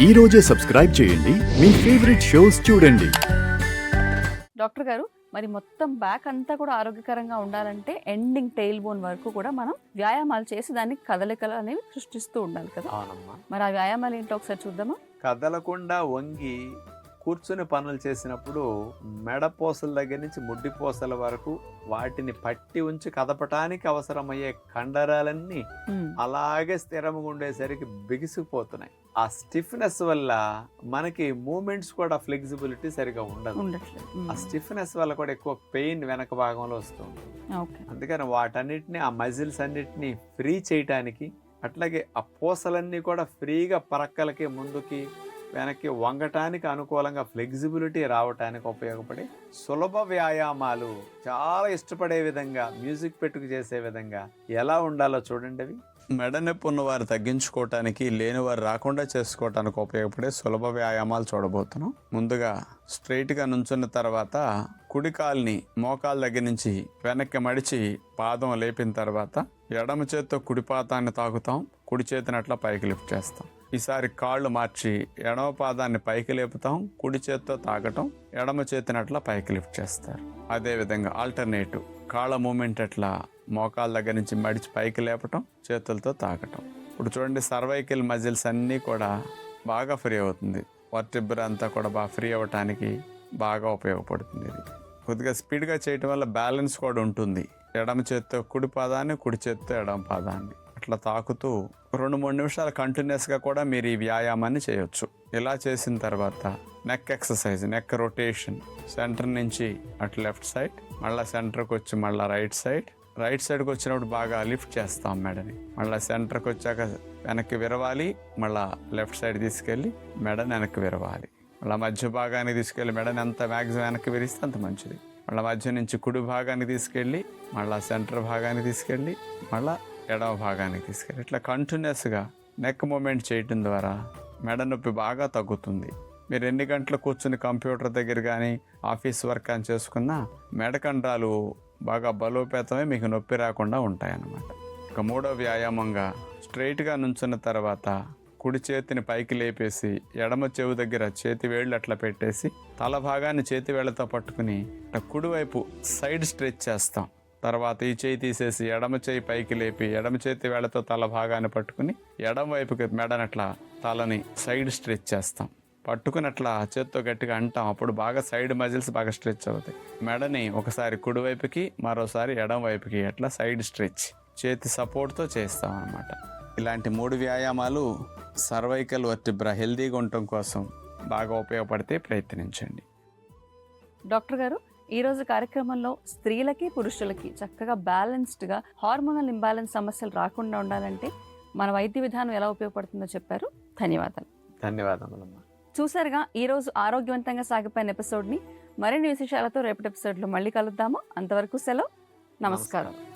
ఈ రోజే సబ్స్క్రైబ్ చేయండి మీ ఫేవరెట్ షోస్ చూడండి. డాక్టర్ గారు, మరి మొత్తం బ్యాక్ అంతా కూడా ఆరోగ్యకరంగా ఉండాలంటే ఎండింగ్ టెయిల్ బోన్ వరకు కూడా మనం వ్యాయామాలు చేసి దాన్ని కదలికలు అనేవి సృష్టిస్తూ ఉండాలి కదా. అవునమ్మా. మరి ఆ వ్యాయామాలు ఏంటో ఒకసారి చూద్దామా? కదలకుండా వంగి కూర్చుని పనులు చేసినప్పుడు మెడపోసల దగ్గర నుంచి ముడ్డిపోసల వరకు వాటిని పట్టి ఉంచి కదపటానికి అవసరమయ్యే కండరాలన్నీ అలాగే స్థిరంగా ఉండేసరికి బిగిసిపోతున్నాయి. ఆ స్టిఫ్నెస్ వల్ల మనకి మూమెంట్స్ కూడా ఫ్లెక్సిబిలిటీ సరిగా ఉండదు. ఆ స్టిఫ్నెస్ వల్ల కూడా ఎక్కువ పెయిన్ వెనక భాగంలో వస్తుంది. అందుకని వాటన్నిటిని, ఆ మజిల్స్ అన్నిటిని ఫ్రీ చేయటానికి, అట్లాగే ఆ పూసలన్నీ కూడా ఫ్రీగా పరక్కలకి ముందుకి వెనక్కి వంగటానికి అనుకూలంగా ఫ్లెక్సిబిలిటీ రావటానికి ఉపయోగపడే సులభ వ్యాయామాలు చాలా ఇష్టపడే విధంగా, మ్యూజిక్ పెట్టుకు చేసే విధంగా ఎలా ఉండాలో చూడండి. అవి మెడ నొప్పి ఉన్నవారు తగ్గించుకోవటానికి, లేనివారు రాకుండా చేసుకోవటానికి ఉపయోగపడే సులభ వ్యాయామాలు చూడబోతున్నాం. ముందుగా స్ట్రైట్గా నుంచున్న తర్వాత కుడి కాల్ని మోకాల దగ్గర నుంచి వెనక్కి మడిచి పాదం లేపిన తర్వాత ఎడమ చేత్తో కుడి పాదాన్ని తాకుతాం, కుడి చేతిని అట్లా పైకి లిఫ్ట్ చేస్తాం. ఈసారి కాళ్ళు మార్చి ఎడమ పాదాన్ని పైకి లేపుతాం, కుడి చేత్తో తాకటం, ఎడమ చేతిని అట్లా పైకి లిఫ్ట్ చేస్తారు. అదేవిధంగా ఆల్టర్నేటివ్ కాళ్ళ మూమెంట్ అట్లా మోకాల దగ్గర నుంచి మడిచి పైకి లేపటం, చేతులతో తాకటం. ఇప్పుడు చూడండి, సర్వైకల్ మజిల్స్ అన్నీ కూడా బాగా ఫ్రీ అవుతుంది. వర్టిబ్రా అంతా కూడా బాగా ఫ్రీ అవ్వటానికి బాగా ఉపయోగపడుతుంది. ఇది కొద్దిగా స్పీడ్గా చేయటం వల్ల బ్యాలెన్స్ కూడా ఉంటుంది. ఎడమ చేత్తో కుడి పాదాన్ని, కుడి చేత్తో ఎడమ పాదాన్ని అట్లా తాకుతూ 2-3 నిమిషాలు కంటిన్యూస్గా కూడా మీరు ఈ వ్యాయామాన్ని చేయొచ్చు. ఇలా చేసిన తర్వాత neck exercise, neck rotation, centre నుంచి అటు లెఫ్ట్ సైడ్, మళ్ళీ సెంటర్కి వచ్చి మళ్ళీ రైట్ సైడ్కి వచ్చినప్పుడు బాగా లిఫ్ట్ చేస్తాం మెడని. మళ్ళీ సెంటర్కి వచ్చాక వెనక్కి విరవాలి, మళ్ళీ లెఫ్ట్ సైడ్ తీసుకెళ్ళి మెడని వెనక్కి విరవాలి. మళ్ళీ మధ్య భాగాన్ని తీసుకెళ్ళి మెడని ఎంత మ్యాక్సిమం వెనక్కి విరిస్తే అంత మంచిది. మళ్ళీ మధ్య నుంచి కుడి భాగాన్ని తీసుకెళ్ళి, మళ్ళీ సెంటర్ భాగాన్ని తీసుకెళ్ళి, మళ్ళీ ఎడమ భాగానికి తీసుకెళ్ళి ఇట్లా కంటిన్యూస్గా నెక్ మూమెంట్ చేయటం ద్వారా మెడ నొప్పి బాగా తగ్గుతుంది. మీరు ఎన్ని గంటలు కూర్చుని కంప్యూటర్ దగ్గర కానీ ఆఫీస్ వర్క్ అని చేసుకున్నా మెడకండాలు బాగా బలోపేతమై మీకు నొప్పి రాకుండా ఉంటాయన్నమాట. ఇక మూడో వ్యాయామంగా స్ట్రైట్గా నుంచున్న తర్వాత కుడి చేతిని పైకి లేపేసి ఎడమ చెవు దగ్గర చేతి వేళ్ళు అట్లా పెట్టేసి తల భాగాన్ని చేతి వేళ్లతో పట్టుకుని కుడివైపు సైడ్ స్ట్రెచ్ చేస్తాం. తర్వాత ఈ చేయి తీసేసి ఎడమ చేయి పైకి లేపి ఎడమ చేతి వేళ్లతో తల భాగాన్ని పట్టుకుని ఎడమ వైపుకి మెడనట్లా తలని సైడ్ స్ట్రెచ్ చేస్తాం. పట్టుకున్నట్లా చేత్తో గట్టిగా అంటాం. అప్పుడు బాగా సైడ్ మజిల్స్ బాగా స్ట్రెచ్ అవుతాయి. మెడని ఒకసారి కుడివైపుకి, మరోసారి ఎడమ వైపుకి అట్లా సైడ్ స్ట్రెచ్ చేతి సపోర్ట్తో చేస్తాం అన్నమాట. ఇలాంటి 3 వ్యాయామాలు సర్వైకల్ వర్టిబ్రా హెల్దీగా ఉండటం కోసం బాగా ఉపయోగపడితే ప్రయత్నించండి. డాక్టర్ గారు, ఈరోజు కార్యక్రమంలో స్త్రీలకి పురుషులకి చక్కగా బ్యాలెన్స్డ్గా హార్మోనల్ ఇంబ్యాలెన్స్ సమస్యలు రాకుండా ఉండాలంటే మన వైద్య విధానం ఎలా ఉపయోగపడుతుందో చెప్పారు. ధన్యవాదాలు. ధన్యవాదములమ్మా. చూసారుగా, ఈరోజు ఆరోగ్యవంతంగా సాగిపోయిన ఎపిసోడ్ని. మరిన్ని విశేషాలతో రేపటి ఎపిసోడ్లో మళ్ళీ కలుద్దాము. అంతవరకు సెలవు. నమస్కారం.